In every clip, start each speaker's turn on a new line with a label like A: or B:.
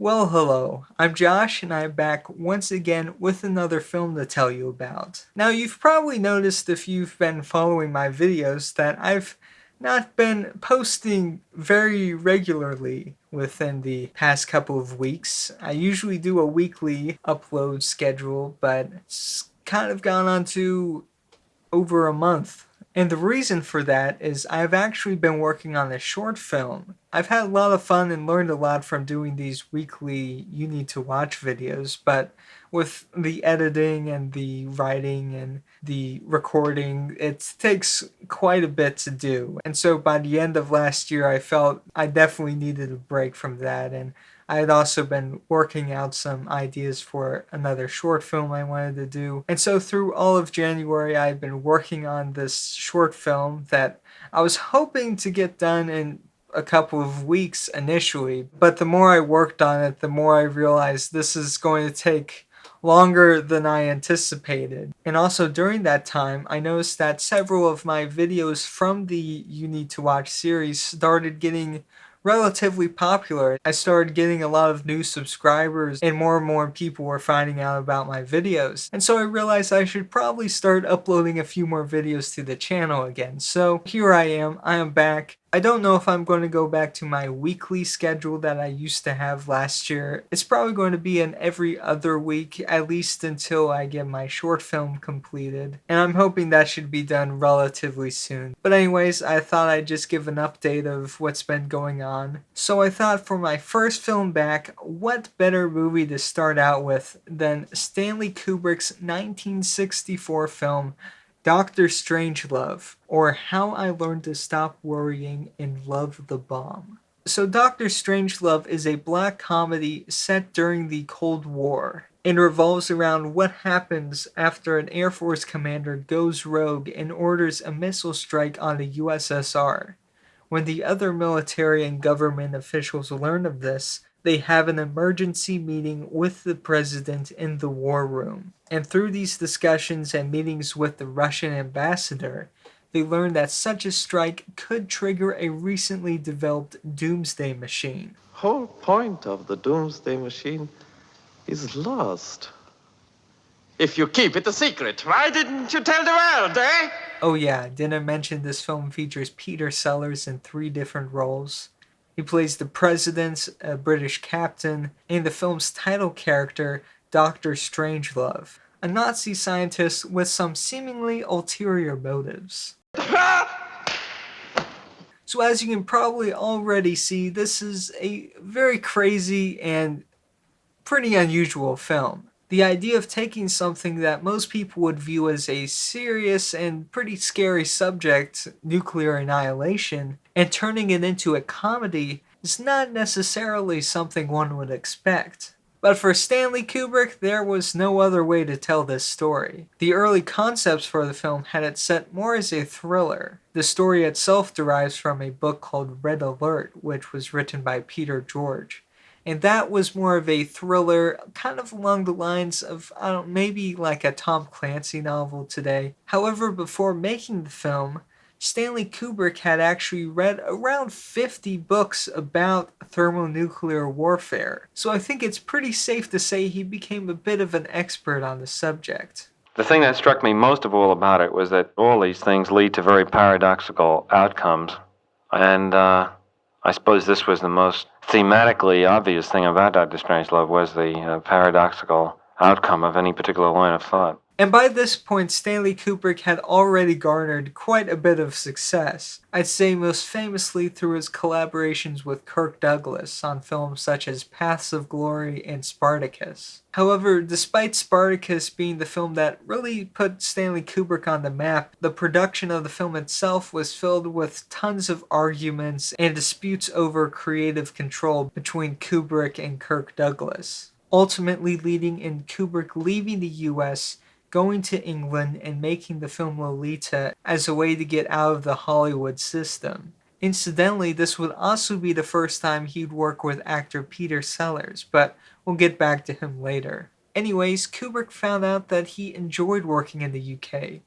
A: Well, hello, I'm Josh and I'm back once again with another film to tell you about. Now, you've probably noticed if you've been following my videos that I've not been posting very regularly within the past couple of weeks. I usually do a weekly upload schedule, but it's kind of gone on to over a month. And the reason for that is I've actually been working on a short film. I've had a lot of fun and learned a lot from doing these weekly you need to watch videos, but with the editing and the writing and the recording, it takes quite a bit to do. And so by the end of last year, I felt I definitely needed a break from that, and I had also been working out some ideas for another short film I wanted to do. And so through all of January, I've been working on this short film that I was hoping to get done in a couple of weeks initially. But the more I worked on it, the more I realized this is going to take longer than I anticipated. And also during that time, I noticed that several of my videos from the You Need to Watch series started getting relatively popular. I started getting a lot of new subscribers and more people were finding out about my videos. And so I realized I should probably start uploading a few more videos to the channel again. So here I am back. I don't know if I'm going to go back to my weekly schedule that I used to have last year. It's probably going to be an every other week, at least until I get my short film completed. And I'm hoping that should be done relatively soon. But anyways, I thought I'd just give an update of what's been going on. So I thought for my first film back, what better movie to start out with than Stanley Kubrick's 1964 film Dr. Strangelove, or How I Learned to Stop Worrying and Love the Bomb. So Dr. Strangelove is a black comedy set during the Cold War and revolves around what happens after an Air Force commander goes rogue and orders a missile strike on the USSR. When the other military and government officials learn of this, they have an emergency meeting with the president in the war room. And through these discussions and meetings with the Russian ambassador, they learn that such a strike could trigger a recently developed doomsday machine.
B: Whole point of the doomsday machine is lost. If you keep it a secret, why didn't you tell the world, eh?
A: Oh yeah, didn't I mention this film features Peter Sellers in 3 different roles? He plays the president, a British captain, and the film's title character, Dr. Strangelove, a Nazi scientist with some seemingly ulterior motives. So as you can probably already see, this is a very crazy and pretty unusual film. The idea of taking something that most people would view as a serious and pretty scary subject, nuclear annihilation, and turning it into a comedy is not necessarily something one would expect. But for Stanley Kubrick, there was no other way to tell this story. The early concepts for the film had it set more as a thriller. The story itself derives from a book called Red Alert, which was written by Peter George. And that was more of a thriller, kind of along the lines of, I don't know, maybe like a Tom Clancy novel today. However, before making the film, Stanley Kubrick had actually read around 50 books about thermonuclear warfare. So I think it's pretty safe to say he became a bit of an expert on the subject.
C: The thing that struck me most of all about it was that all these things lead to very paradoxical outcomes. And I suppose this was the most thematically obvious thing about Dr. Strangelove was the paradoxical outcome of any particular line of thought.
A: And by this point, Stanley Kubrick had already garnered quite a bit of success. I'd say most famously through his collaborations with Kirk Douglas on films such as Paths of Glory and Spartacus. However, despite Spartacus being the film that really put Stanley Kubrick on the map, the production of the film itself was filled with tons of arguments and disputes over creative control between Kubrick and Kirk Douglas, ultimately leading in Kubrick leaving the US, going to England, and making the film Lolita as a way to get out of the Hollywood system. Incidentally, this would also be the first time he'd work with actor Peter Sellers, but we'll get back to him later. Anyways, Kubrick found out that he enjoyed working in the UK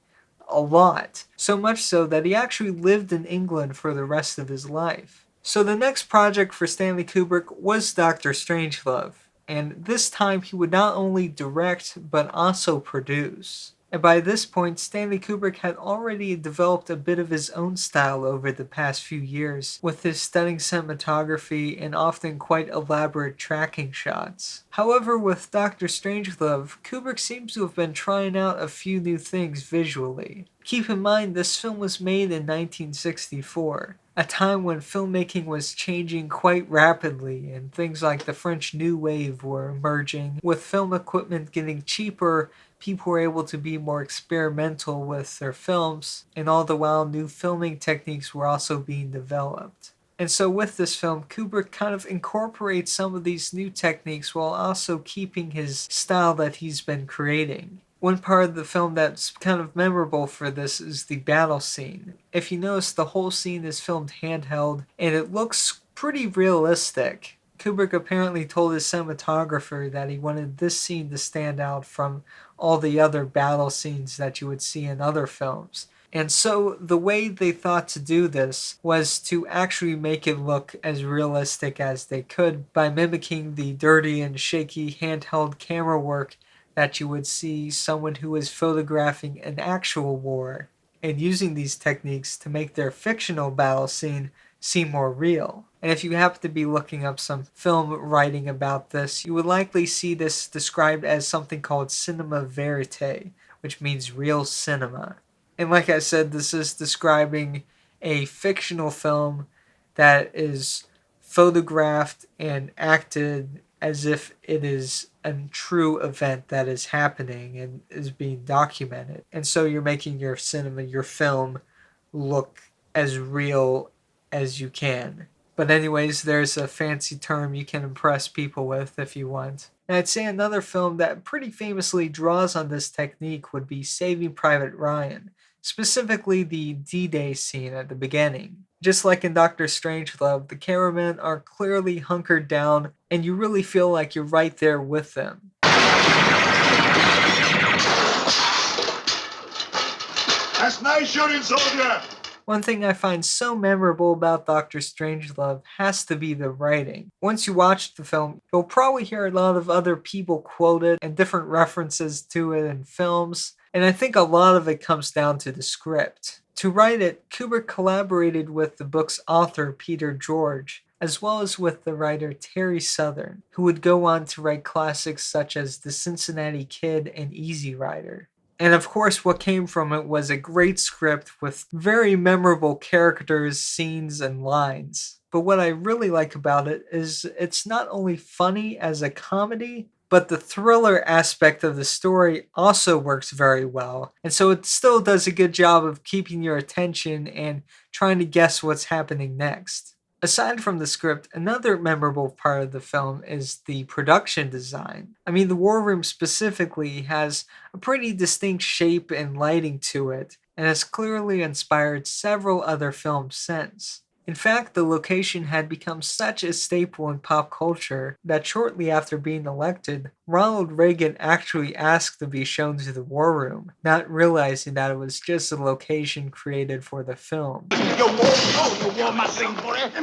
A: a lot, so much so that he actually lived in England for the rest of his life. So the next project for Stanley Kubrick was Dr. Strangelove, and this time he would not only direct but also produce. And by this point, Stanley Kubrick had already developed a bit of his own style over the past few years, with his stunning cinematography and often quite elaborate tracking shots. However, with Dr. Strangelove, Kubrick seems to have been trying out a few new things visually. Keep in mind, this film was made in 1964, a time when filmmaking was changing quite rapidly and things like the French New Wave were emerging. With film equipment getting cheaper, people were able to be more experimental with their films, and all the while new filming techniques were also being developed. And so with this film, Kubrick kind of incorporates some of these new techniques while also keeping his style that he's been creating. One part of the film that's kind of memorable for this is the battle scene. If you notice, the whole scene is filmed handheld, and it looks pretty realistic. Kubrick apparently told his cinematographer that he wanted this scene to stand out from all the other battle scenes that you would see in other films. And so the way they thought to do this was to actually make it look as realistic as they could by mimicking the dirty and shaky handheld camera work that you would see someone who is photographing an actual war, and using these techniques to make their fictional battle scene seem more real. And if you happen to be looking up some film writing about this, you would likely see this described as something called cinema verite, which means real cinema. And like I said, this is describing a fictional film that is photographed and acted as if it is a true event that is happening and is being documented. And so you're making your cinema, your film, look as real as you can. But anyways, there's a fancy term you can impress people with if you want. And I'd say another film that pretty famously draws on this technique would be Saving Private Ryan, specifically the D-Day scene at the beginning. Just like in Dr. Strangelove, the cameramen are clearly hunkered down, and you really feel like you're right there with them.
D: That's nice shooting, soldier!
A: One thing I find so memorable about Dr. Strangelove has to be the writing. Once you watch the film, you'll probably hear a lot of other people quote it and different references to it in films, and I think a lot of it comes down to the script. To write it, Kubrick collaborated with the book's author, Peter George, as well as with the writer Terry Southern, who would go on to write classics such as The Cincinnati Kid and Easy Rider. And of course, what came from it was a great script with very memorable characters, scenes, and lines. But what I really like about it is it's not only funny as a comedy, but the thriller aspect of the story also works very well. And so it still does a good job of keeping your attention and trying to guess what's happening next. Aside from the script, another memorable part of the film is the production design. I mean, the War Room specifically has a pretty distinct shape and lighting to it, and has clearly inspired several other films since. In fact, the location had become such a staple in pop culture that shortly after being elected, Ronald Reagan actually asked to be shown to the War Room, not realizing that it was just a location created for the film.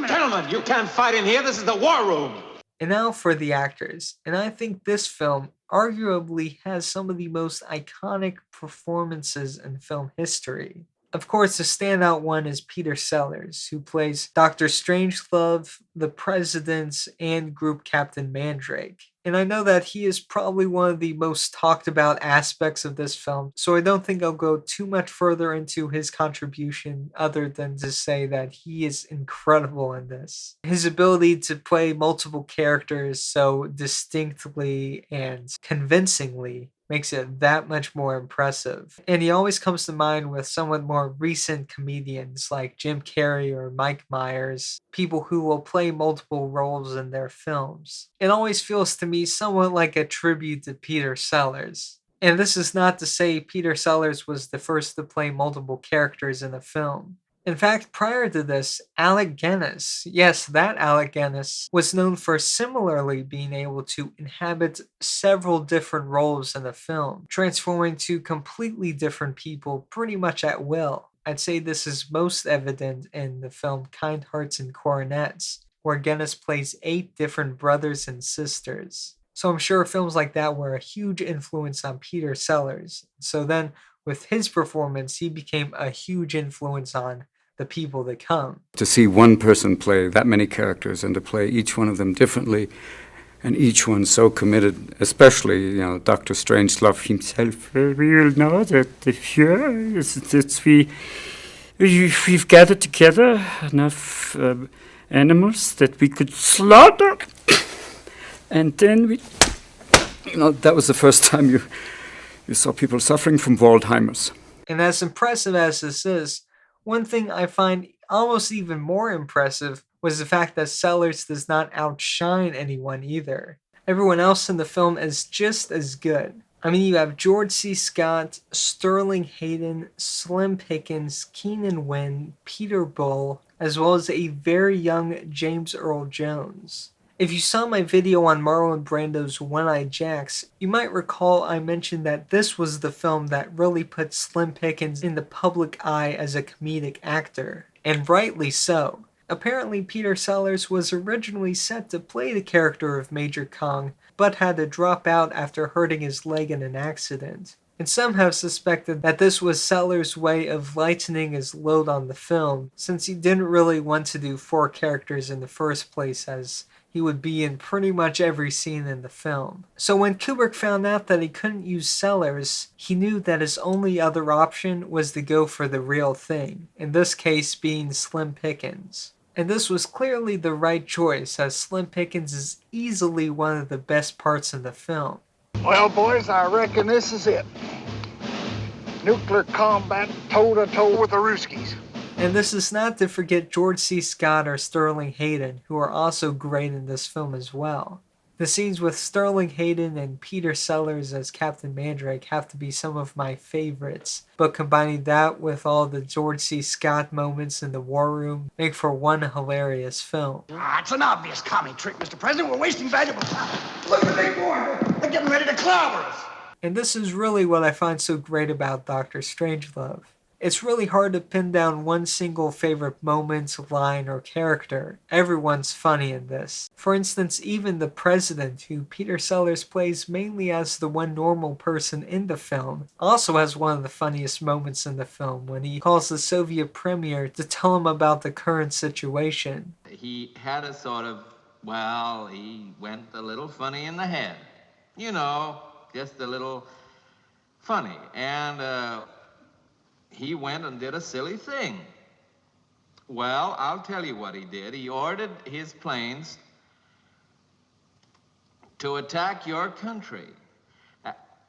B: Gentlemen, you can't fight in here. This is the war room.
A: And now for the actors, and I think this film arguably has some of the most iconic performances in film history. Of course, the standout one is Peter Sellers, who plays Dr. Strangelove, the President, and Group Captain Mandrake. And I know that he is probably one of the most talked about aspects of this film, so I don't think I'll go too much further into his contribution other than to say that he is incredible in this. His ability to play multiple characters so distinctly and convincingly makes it that much more impressive. And he always comes to mind with somewhat more recent comedians like Jim Carrey or Mike Myers, people who will play multiple roles in their films. It always feels to me somewhat like a tribute to Peter Sellers. And this is not to say Peter Sellers was the first to play multiple characters in a film. In fact, prior to this, Alec Guinness, yes, that Alec Guinness, was known for similarly being able to inhabit several different roles in a film, transforming to completely different people pretty much at will. I'd say this is most evident in the film Kind Hearts and Coronets, where Guinness plays 8 different brothers and sisters. So I'm sure films like that were a huge influence on Peter Sellers. So then, with his performance, he became a huge influence on the people that come.
E: To see one person play that many characters and to play each one of them differently, and each one so committed, especially, Dr. Strangelove himself. We all know that we've gathered together enough animals that we could slaughter, and then that was the first time you saw people suffering from Waldheimers.
A: And as impressive as this is, one thing I find almost even more impressive was the fact that Sellers does not outshine anyone either. Everyone else in the film is just as good. I mean, you have George C. Scott, Sterling Hayden, Slim Pickens, Keenan Wynn, Peter Bull, as well as a very young James Earl Jones. If you saw my video on Marlon Brando's One-Eyed Jacks, you might recall I mentioned that this was the film that really put Slim Pickens in the public eye as a comedic actor, and rightly so. Apparently, Peter Sellers was originally set to play the character of Major Kong, but had to drop out after hurting his leg in an accident. And some have suspected that this was Sellers' way of lightening his load on the film, since he didn't really want to do 4 characters in the first place, as he would be in pretty much every scene in the film. So when Kubrick found out that he couldn't use Sellers, he knew that his only other option was to go for the real thing, in this case being Slim Pickens. And this was clearly the right choice, as Slim Pickens is easily one of the best parts in the film.
F: Well, boys, I reckon this is it. Nuclear combat toe-to-toe with the Ruskies.
A: And this is not to forget George C. Scott or Sterling Hayden, who are also great in this film as well. The scenes with Sterling Hayden and Peter Sellers as Captain Mandrake have to be some of my favorites, but combining that with all the George C. Scott moments in the war room make for one hilarious film.
F: It's an obvious commie trick, Mr. President. We're wasting valuable time. Look at the big boy. They're getting ready to clobber us.
A: And this is really what I find so great about Dr. Strangelove. It's really hard to pin down one single favorite moment, line, or character. Everyone's funny in this. For instance, even the president, who Peter Sellers plays mainly as the one normal person in the film, also has one of the funniest moments in the film when he calls the Soviet premier to tell him about the current situation.
G: He had a sort of, he went a little funny in the head. Just a little funny. And, he went and did a silly thing. Well, I'll tell you what he did. He ordered his planes to attack your country.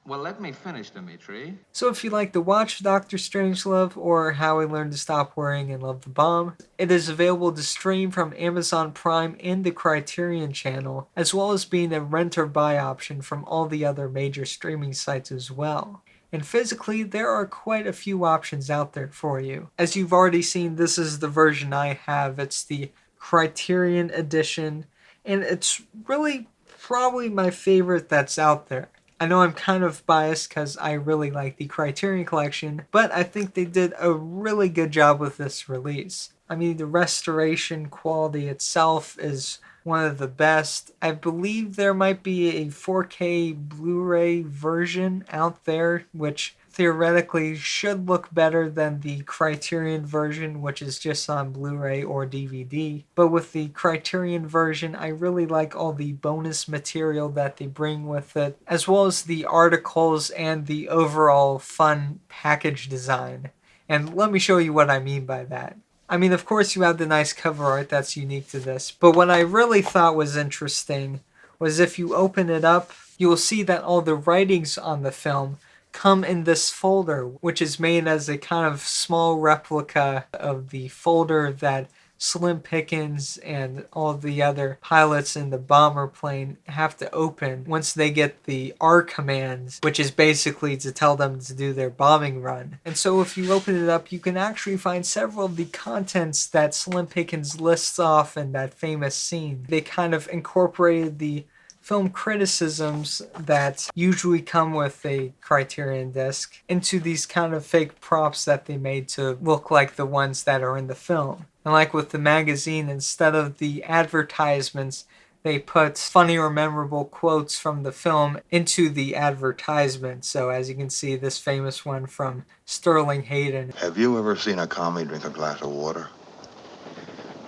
G: Well, let me finish, Dimitri.
A: So if you'd like to watch Dr. Strangelove or How I Learned to Stop Worrying and Love the Bomb, it is available to stream from Amazon Prime and the Criterion channel, as well as being a rent or buy option from all the other major streaming sites as well. And physically, there are quite a few options out there for you. As you've already seen, this is the version I have. It's the Criterion edition, and it's really probably my favorite that's out there. I know I'm kind of biased because I really like the Criterion collection, but I think they did a really good job with this release. I mean, the restoration quality itself is one of the best. I believe there might be a 4K Blu-ray version out there, which theoretically should look better than the Criterion version, which is just on Blu-ray or DVD. But with the Criterion version, I really like all the bonus material that they bring with it, as well as the articles and the overall fun package design. And let me show you what I mean by that. I mean, of course you have the nice cover art that's unique to this, but what I really thought was interesting was if you open it up, you will see that all the writings on the film come in this folder, which is made as a kind of small replica of the folder that Slim Pickens and all the other pilots in the bomber plane have to open once they get the R command, which is basically to tell them to do their bombing run. And so if you open it up, you can actually find several of the contents that Slim Pickens lists off in that famous scene. They kind of incorporated the film criticisms that usually come with a Criterion disc into these kind of fake props that they made to look like the ones that are in the film. And like with the magazine, instead of the advertisements, they put funny or memorable quotes from the film into the advertisement. So as you can see, this famous one from Sterling Hayden.
D: Have you ever seen a commie drink a glass of water?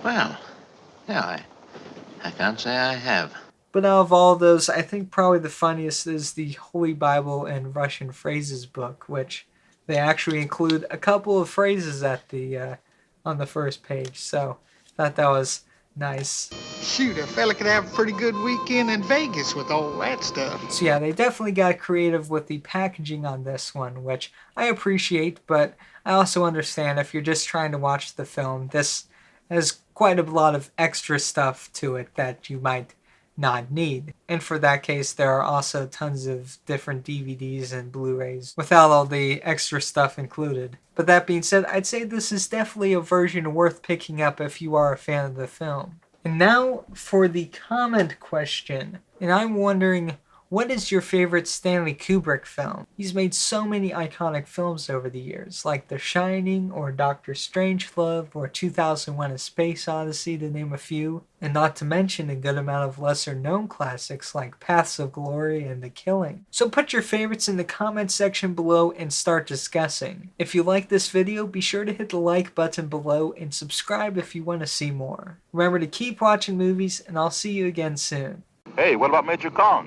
G: Well, yeah, I can't say I have.
A: But out of all those, I think probably the funniest is the Holy Bible and Russian Phrases book, which they actually include a couple of phrases at the on the first page. So I thought that was nice.
F: Shoot, a fella could have a pretty good weekend in Vegas with all that stuff.
A: So yeah, they definitely got creative with the packaging on this one, which I appreciate, but I also understand if you're just trying to watch the film, this has quite a lot of extra stuff to it that you might not need. And for that case, there are also tons of different DVDs and Blu-rays without all the extra stuff included. But that being said, I'd say this is definitely a version worth picking up if you are a fan of the film. And now for the comment question. And I'm wondering, what is your favorite Stanley Kubrick film? He's made so many iconic films over the years, like The Shining, or Dr. Strangelove, or 2001: A Space Odyssey, to name a few. And not to mention a good amount of lesser-known classics like Paths of Glory and The Killing. So put your favorites in the comment section below and start discussing. If you like this video, be sure to hit the like button below and subscribe if you want to see more. Remember to keep watching movies, and I'll see you again soon.
D: Hey, what about Major Kong?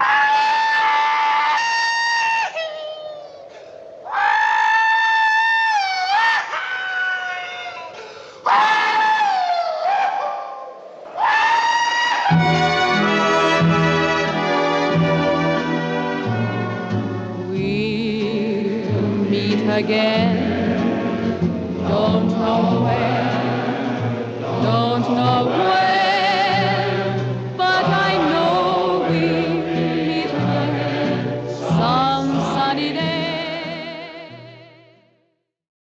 H: We'll meet again